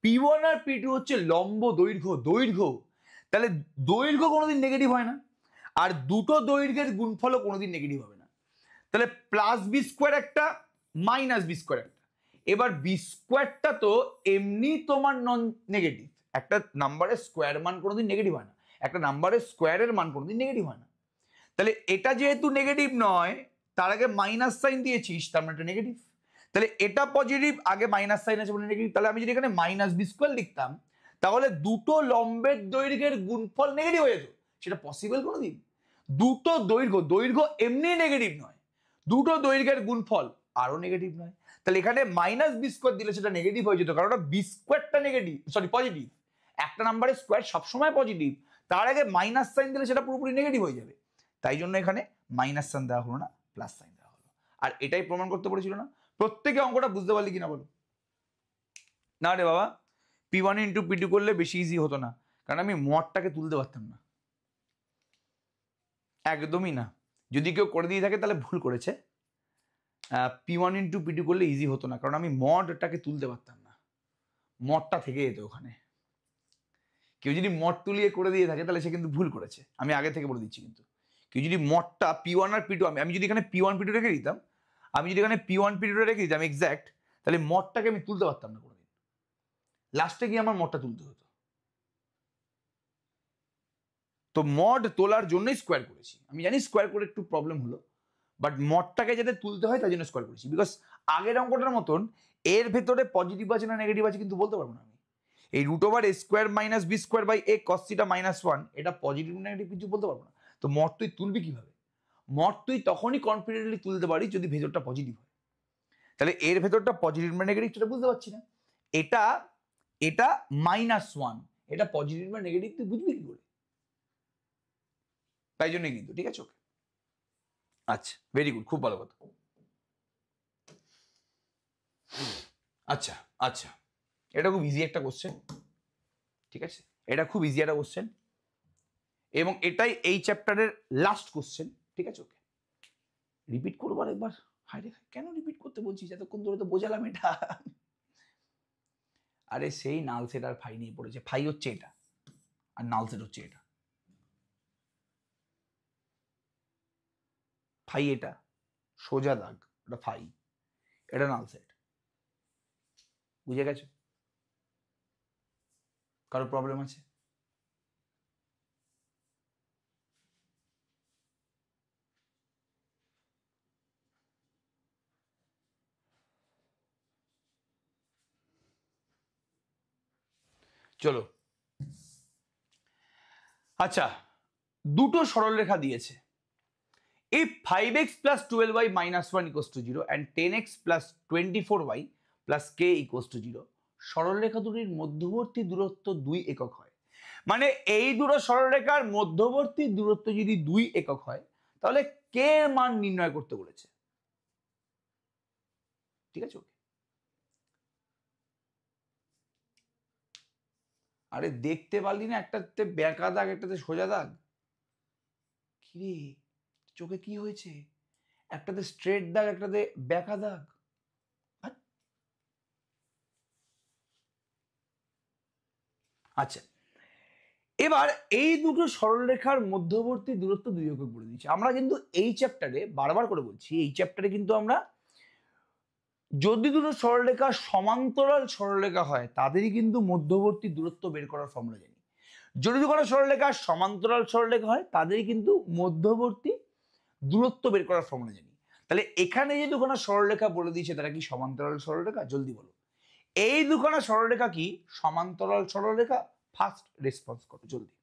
p1 আর p2 হচ্ছে লম্ব দৈর্ঘ্য, তাহলে দৈর্ঘ্য কোনোদিন নেগেটিভ হয় না, আর দুটো দৈর্ঘ্যের গুণফলও কোনোদিন নেগেটিভ হবে না। তাহলে প্লাস বি স্কোয়ার একটা মাইনাস বি স্কোয়ার একটা, এবার বি স্কোয়ারটা তো এমনি তোমার নন নেগেটিভ, একটা নাম্বারের স্কোয়ার মান কোনোদিন নেগেটিভ হয় না, একটা নাম্বারের স্কোয়ারের মান কোনোদিন নেগেটিভ হয় না। তাহলে এটা যেহেতু নেগেটিভ নয়, তার আগে মাইনাস সাইন দিয়েছিস, তার মানে এটা নেগেটিভ। তাহলে এটা পজিটিভ, আগে মাইনাস সাইন আছে বলে নেগেটিভ। তাহলে আমি যদি এখানে মাইনাস বি স্কোয়ার লিখতাম তাহলে দুটো লম্বের দৈর্ঘ্যের গুণফল নেগেটিভ হয়ে যেত, সেটা পসিবল কোনোদিন? দুটো দৈর্ঘ্য এমনি নেগেটিভ নয়, দুটো দৈর্ঘ্যের গুণফল আরো নেগেটিভ নয়। তাহলে এখানে মাইনাস বি স্কোয়ার দিলে সেটা নেগেটিভ হয়ে যেত, কারণ ওটা বি স্কোয়ারটা নেগেটিভ, সরি পজিটিভ। একটা নাম্বারের স্কোয়ার সবসময় পজিটিভ, তার আগে মাইনাস সাইন দিলে সেটা পুরোপুরি নেগেটিভ হয়ে যাবে। তাই জন্য এখানে মাইনাস সাইন দেওয়া হলো না, প্লাস সাইন দেওয়া হলো। আর এটাই প্রমাণ করতে পেরেছিল না। প্রত্যেকে অঙ্কটা বুঝতে পারলি কিনা বলো? না রে বাবা, p1 ইন্টু p2 করলে বেশি ইজি হতো না, কারণ আমি মডটাকে তুলতে পারতাম না, একদমই না। যদি কেউ করে দিয়ে থাকে তাহলে ভুল করেছে। p1 ইন্টু p2 করলে ইজি হতো না, কারণ আমি মডটাকে তুলতে পারতাম না, মডটা থেকে যেত ওখানে। কেউ যদি মড তুলিয়ে করে দিয়ে থাকে তাহলে সে কিন্তু ভুল করেছে, আমি আগে থেকে বলে দিচ্ছি। কিন্তু কেউ যদি মডটা p1 আর p2, আমি যদি এখানে p1 p2 রেখে দিতাম, আমি যদি এখানে p1 p2 রেখে দিতাম এক্স্যাক্ট, তাহলে মডটাকে আমি তুলতে পারতাম না কোনোদিন, লাস্টে গিয়ে আমার মডটা তুলতে হতো। তো মড তোলার জন্যই স্কোয়ার করেছি। আমি জানি স্কোয়ার করে একটু প্রবলেম হলো, বাট মডটাকে যাতে তুলতে হয় তাই জন্য স্কোয়ার করেছি। বিকজ আগের অঙ্কটার মতন এর ভেতরে পজিটিভ আছে না নেগেটিভ আছে কিন্তু বলতে পারবো না আমি। এই root over a square minus b square by a cos theta minus 1 এটা পজিটিভ নেগেটিভ কিছু বলতে পারবো না। তো মড তুই তুলবি কিভাবে? মড তুই তখনই কনফিডেন্টলি তুলতে পারি যদি ভেতরটা পজিটিভ হয়। তাহলে এর ভেতরটা পজিটিভ না নেগেটিভ সেটা বুঝতে পারছি না। এটা এটা -1, এটা পজিটিভ না নেগেটিভ তুই বুঝবি কি করে? তাই জন্য কিন্তু ঠিক আছে, ওকে আচ্ছা ভেরি গুড, খুব ভালো কথা। আচ্ছা আচ্ছা, এটা খুব ইজি একটা কোশ্চেন, ঠিক আছে, এটা খুব ইজি একটা কোশ্চেন এবং এটাই এই চ্যাপ্টারের লাস্ট কোশ্চেন, ঠিক আছে, ওকে রিপিট করবো একবার। হায় রে, কেন রিপিট করতে বলছিস? এতক্ষণ ধরে তো বোঝালাম এটা। আরে সেই নাল সেট আর ফাই নিয়ে পড়েছে। ফাই হচ্ছে এটা আর নাল সেট হচ্ছে এটা। ফাই এটা সোজা দাগ, এটা ফাই, এটা নাল সেট। বুঝে গেছো? কারো প্রবলেম আছে? চলো আচ্ছা, দুটো সরলরেখা দিয়েছে। if 5x plus 12y minus 1 equals to 0 and 10x plus 24y plus k equals to 0, সরলরেখা দুটির মধ্যবর্তী দূরত্ব 2 একক হয়। মানে এই দুটো সরলরেখার মধ্যবর্তী দূরত্ব যদি 2 একক হয় তাহলে k এর মান নির্ণয় করতে বলেছে, ঠিক আছে? আরে দেখতে পারলি না, একটাতে বেঁকা দাগ একটাতে সোজা দাগ। কি রে, চোখে কি হয়েছে? একটাতে স্ট্রেট দাগ একটাতে বেঁকা দাগ। আচ্ছা, এবার এই দুটো সরলরেখার মধ্যবর্তী দূরত্ব 2 একক বলে দিচ্ছি। আমরা কিন্তু এই চ্যাপ্টারে বারবার করে বলছি, এই চ্যাপ্টারে কিন্তু আমরা যদি দুটো সরলরেখা সমান্তরাল সরলরেখা হয় তাদেরই কিন্তু মধ্যবর্তী দূরত্ব বের করার ফর্মুলা জানি। যদি দুটো সরলরেখা সমান্তরাল সরলরেখা হয় তাদেরই কিন্তু মধ্যবর্তী দূরত্ব বের করার ফর্মুলা জানি। তাহলে এখানে যে দুখানা সরলরেখা বলে দিয়েছে তারা কি সমান্তরাল সরলরেখা? জলদি বলো, এই দুখানা সরলরেখা কি সমান্তরাল সরলরেখা? ফার্স্ট রেসপন্স করো জলদি।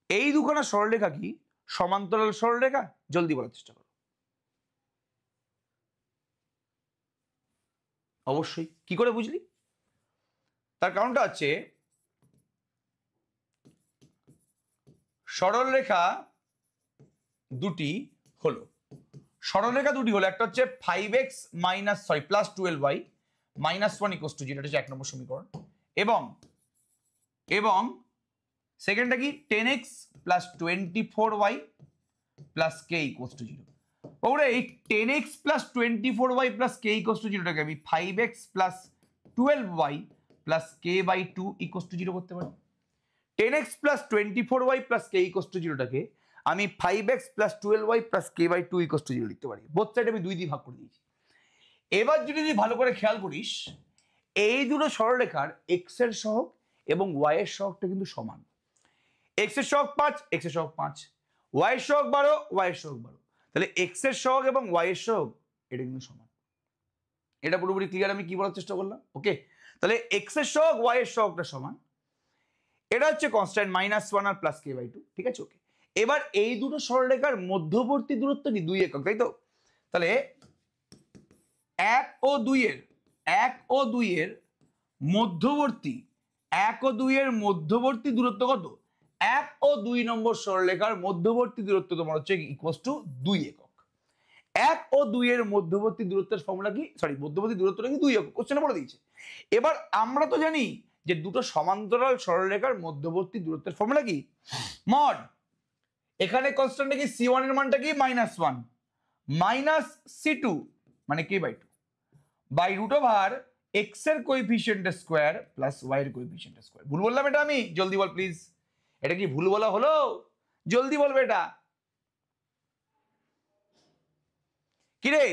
এই দুখানা সরলরেখা কি সমান্তরাল সরলরেখা? জলদি বলার চেষ্টা করো। অবশ্যই। কি করে বুঝলি? তার কারণটা হচ্ছে সরলরেখা দুটি হলো একটা হচ্ছে 5x plus 12y minus 1 equals to 0, এটা হচ্ছে 1 নম্বর সমীকরণ, এবং সেকেন্ডটা কি 10x plus 24y plus k equals to 0। ওরে এই 10x plus 24y plus k equals to 0টাকে আমি 5x plus 12y plus k by 2 equals to 0 করতে পারি। 10x plus 24y plus k equals to 0টাকে আমি 5x plus 12y plus k by 2 equals to 0 লিখতে পারি। বোথ সাইড আমি 2 দিয়ে ভাগ করে দিয়েছি। এবার যদি তুই ভালো করে খেয়াল করিস, এই দুটো সরলরেখার x এর সহগ এবং y এর সহগটা কিন্তু সমান। x এর সহগ 5, x এর সহগ 5, y এর সহগ 12, y এর সহগ 12। তাহলে x এর সহগ এবং y এর সহগ এটা কিন্তু সমান। এটা পুরোপুরি ক্লিয়ার আমি কি বলার চেষ্টা করলাম? ওকে, তাহলে x এর সহগ y এর সহগটা সমান। এটা হচ্ছে কনস্ট্যান্ট -1 আর প্লাস k বাই 2, ঠিক আছে, ওকে। এবার এই দুটো সরলরেখার মধ্যবর্তী দূরত্ব কি 2 একক, তাই তো? তাহলে 1 ও 2 এর মধ্যবর্তী 1 ও 2 এর মধ্যবর্তী দূরত্ব কত? 1 ও 2 নম্বর সরলরেখার মধ্যবর্তী দূরত্ব তোমার হচ্ছে ইকুয়ালস টু 2 একক। 1 ও 2 এর মধ্যবর্তী দূরত্বের ফর্মুলা কি? সরি, মধ্যবর্তী দূরত্বটা কি 2 একক, কোশ্চেনে বলে দিয়েছে। এবার আমরা তো জানি যে দুটো সমান্তরাল সরলরেখার মধ্যবর্তী দূরত্বের ফর্মুলা কি? মড, এখানে কনস্ট্যান্ট কি c1 এর মানটা কি -1 মাইনাস c2 মানে k by 2 by root over x এর কোএফিসিয়েন্টের স্কয়ার প্লাস y এর কোএফিসিয়েন্টের স্কয়ার। ভুল বললাম এটা আমি? জলদি বল প্লিজ, এটা কি ভুল বলা হলো? জলদি বলবে এটা। কি রে,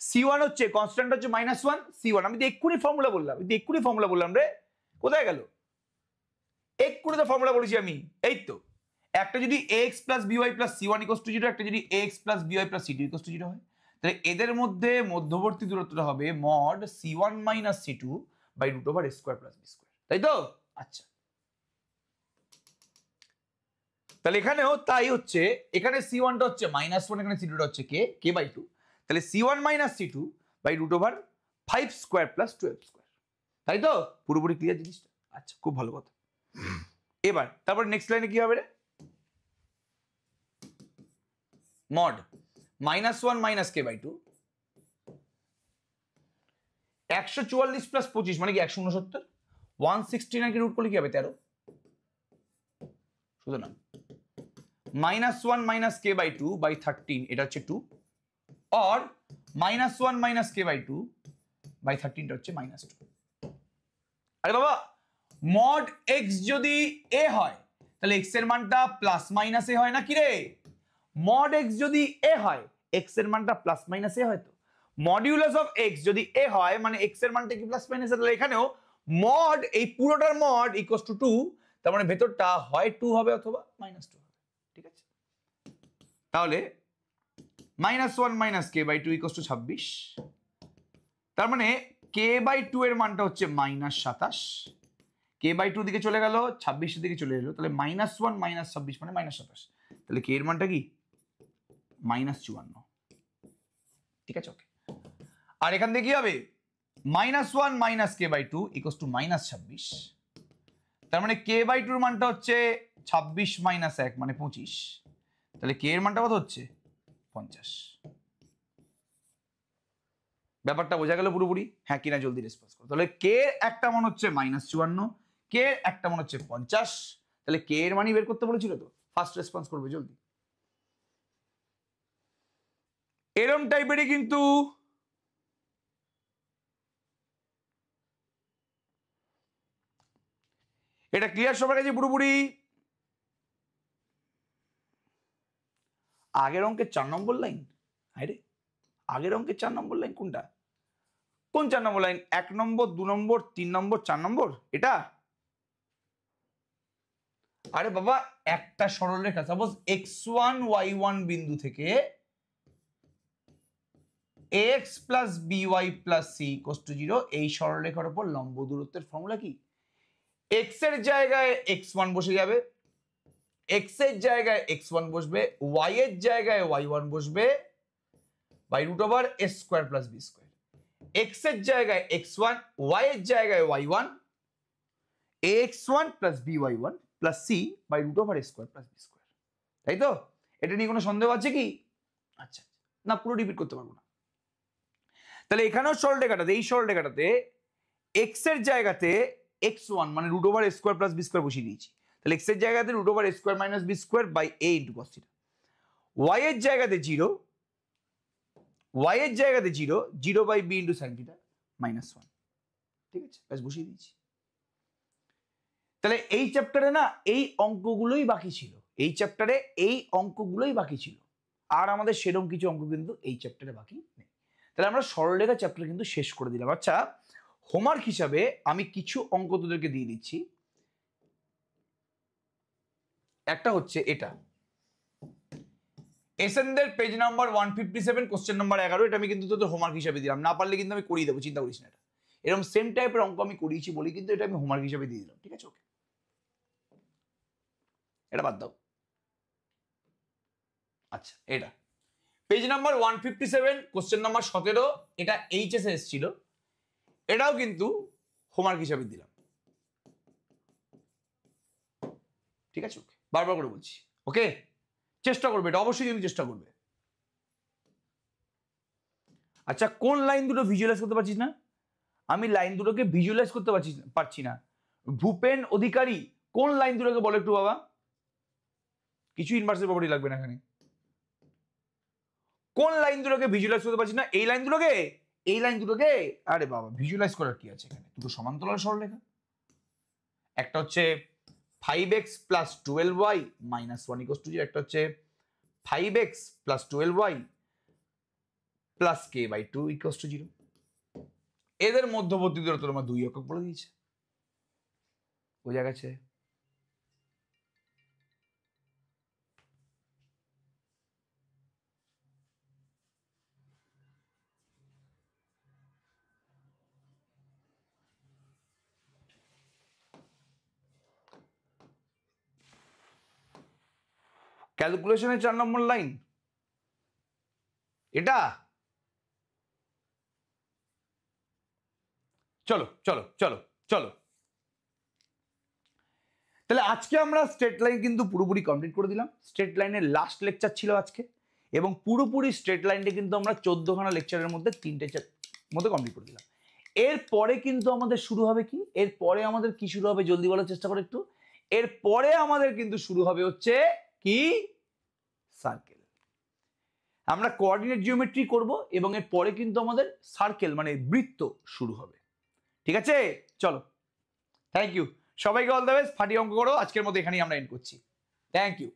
c1 হচ্ছে কনস্ট্যান্ট হচ্ছে -1 c1, আমি তো এক্ষুনি ফর্মুলা বললাম রে, কোথায় গেল? এক্ষুনি তো ফর্মুলা বলেছি আমি, এই তো একটা যদি x plus b y plus c one equals to zero, একটা যদি x plus b y plus c two equals to zero হয়, তাহলে এদের মধ্যে মধ্যবর্তী দূরত্বটা হবে mod c one minus c two by root over a square plus b square, তাই তো? আচ্ছা, তাহলে এখানেও তাই হচ্ছে, এখানে সি ওয়ানটা হচ্ছে মাইনাস ওয়ান, এখানে সি টুটা হচ্ছে কে বাই টু, তাহলে c one minus c two by root over 5 square plus 12 square, তাই তো? পুরোপুরি ক্লিয়ার জিনিসটা? আচ্ছা, খুব ভালো কথা। এবার তারপর নেক্সট লাইনে কি হবে রে? Mod minus one minus k by two, 144 plus 25 মানে কি 169, 169 কে রুট করলে কি হবে 13, সুতরাং minus one minus k by two by 13 এটা হচ্ছে 2, আর minus one minus k by two by 13 টা হচ্ছে মাইনাস 2। আরে বাবা, মড এক্স যদি এ হয় তাহলে এক্স এর মানটা প্লাস মাইনাস এ হয় না কি রে? মড এক্স যদি এ হয় এক্স এর মানটা প্লাস মাইনাস এ হয়, তো মডিউলাস অফ এক্স যদি এ হয় মানে এক্স এর মানটা কি প্লাস মাইনাস এ, তাহলে এখানেও মড এই পুরোটার মড ইকুয়ালস টু 2, তার মানে ভেতরটা হয় 2 হবে অথবা মাইনাস 2 হবে, ঠিক আছে? তাহলে minus one minus k by two equals to 26, তার মানে কে বাই টু এর মানটা হচ্ছে মাইনাস 27, কে বাই টু দিকে চলে গেল 26 এর দিকে চলে এলো, তাহলে মাইনাস ওয়ান মাইনাস 26 মানে মাইনাস 27, তাহলে কে এর মানটা কি মাইনাস 54, ঠিক আছে? ওকে, আর এখান থেকে কি হবে minus one minus k by two equals to minus 26, তার মানে কে বাই টুর মানটা হচ্ছে 26 মাইনাস 1 মানে 25, তাহলে কে এর মানটা কত হচ্ছে 50। ব্যাপারটা বোঝা গেল পুরোপুরি? হ্যাঁ কিনা জলদি রেসপন্স করো। তাহলে কে এর একটা মান হচ্ছে মাইনাস 54, কে এর একটা মান হচ্ছে 50, তাহলে কে এর মানই বের করতে বলেছিল, তো ফার্স্ট রেসপন্স করবে জলদি। এরম টাইপেরই কিন্তু এটা ক্লিয়ার সবার কাছে পুরোপুরি? আগের অঙ্কের 4 নম্বর লাইন, আরে আগের অঙ্কের 4 নম্বর লাইন কোনটা? কোন 4 নম্বর লাইন? 1 নম্বর 2 নম্বর 3 নম্বর 4 নম্বর এটা? আরে বাবা, একটা সরলরেখা সাপোজ x1 y1 বিন্দু থেকে ax plus by plus c equals to 0, এই সরলরেখার উপর লম্ব দূরত্বের ফর্মুলা কি? x এর জায়গায় x1 বসে যাবে, x এর জায়গায় x1 বসবে, y এর জায়গায় y1 বসবে by root over a square plus b square, x এর জায়গায় x1, y এর জায়গায় y1, ax1 plus by1 plus c by root over a square plus b square, তাই তো? এটা নিয়ে কোনো সন্দেহ আছে কি? আচ্ছা, না পুরো রিপিট করতে পারবো না। তাহলে এখানেও সরলরেখাটাতে, এই সরলরেখাটাতে x এর জায়গাতে x1 মানে root over a square plus b square বসিয়ে দিয়েছি, তাহলে x এর জায়গাতে root over a square minus b square by a into cos theta, y এর জায়গাতে 0, y এর জায়গাতে 0, 0 by b into sine theta minus 1, ঠিক আছে? ব্যাস বসিয়ে দিয়েছি। তাহলে এই চ্যাপ্টারে না এই অঙ্কগুলোই বাকি ছিল, এই চ্যাপ্টারে এই অঙ্কগুলোই বাকি ছিল, আর আমাদের সেরকম কিছু অঙ্ক কিন্তু এই চ্যাপ্টারে বাকি নেই। তাহলে আমরা সরলরেখা চ্যাপ্টার কিন্তু শেষ করে দিলাম। আচ্ছা, হোমওয়ার্ক হিসাবে আমি কিছু অঙ্ক তোদেরকে দিয়ে দিচ্ছি। একটা হচ্ছে এটা, এসএনদের পেজ নাম্বার 157 কোশ্চেন নাম্বার 11, এটা আমি কিন্তু তোদের হোমওয়ার্ক হিসাবে দিলাম, না পারলে কিন্তু আমি করিয়ে দেবো, চিন্তা করিস না। এটা এরকম সেম টাইপের অঙ্ক আমি করিয়েছি বলি কিন্তু এটা আমি হোমওয়ার্ক হিসাবে দিয়ে দিলাম, ঠিক আছে? ওকে, এটা বাদ দাও। আচ্ছা, এটা পেজ নাম্বার 157 কোশ্চেন নাম্বার 17, এটা এইচএসে এসেছিল, এটাও কিন্তু হোমওয়ার্ক হিসাবে দিলাম, ঠিক আছে? ওকে, বারবার করে বলছি, ওকে চেষ্টা করবে, এটা অবশ্যই কিন্তু চেষ্টা করবে। আচ্ছা, কোন লাইন দুটো ভিজুয়ালাইজ করতে পারছিস না? আমি লাইন দুটোকে ভিজুয়ালাইজ করতে পারছি না। ভূপেন অধিকারী কোন লাইন দুটোকে বলো একটু বাবা? কিছু ইনভার্সের প্রপার্টি লাগবে না এখানে। কোন লাইন দুটোকে ভিজুয়ালাইজ করতে পারছি না? এই লাইন দুটোকে, এই লাইন দুটোকে। আরে বাবা, ভিজুয়ালাইজ করার কি আছে এখানে? দুটো সমান্তরাল সরলরেখা, একটা হচ্ছে 5x plus 12y minus 1 equals to 0, একটা হচ্ছে 5x plus 12y plus k by 2 equals to 0। এদের মধ্যবর্তী দূরত্ব তোমার 2 একক বলে দিয়েছে, বোঝা গেছে? ক্যালকুলেশনের 4 নম্বর লাইন এটা। চলো চলো চলো চলো, তাহলে আজকে আমরা স্ট্রেট লাইন কিন্তু পুরোপুরি কমপ্লিট করে দিলাম। স্ট্রেট লাইনের লাস্ট লেকচার ছিল আজকে, এবং পুরোপুরি স্ট্রেট লাইনটা কিন্তু আমরা 14খানা লেকচারের মধ্যে 3টে মধ্যে কমপ্লিট করে দিলাম। এরপরে কিন্তু আমাদের শুরু হবে কি, এরপরে আমাদের কি শুরু হবে, জলদি বলার চেষ্টা করো একটু। এরপরে আমাদের কিন্তু শুরু হবে হচ্ছে কি, সার্কেল। আমরা কোঅর্ডিনেট জিওমেট্রি করব, এবং এর পরে কিন্তু আমাদের সার্কেল মানে বৃত্ত শুরু হবে। ঠিক আছে, চলো, থ্যাংক ইউ সবাইকে, অল দ্য বেস্ট, ফাটিয়ে অঙ্ক করো। আজকের মতো এখানেই আমরা এন্ড করছি। Thank you.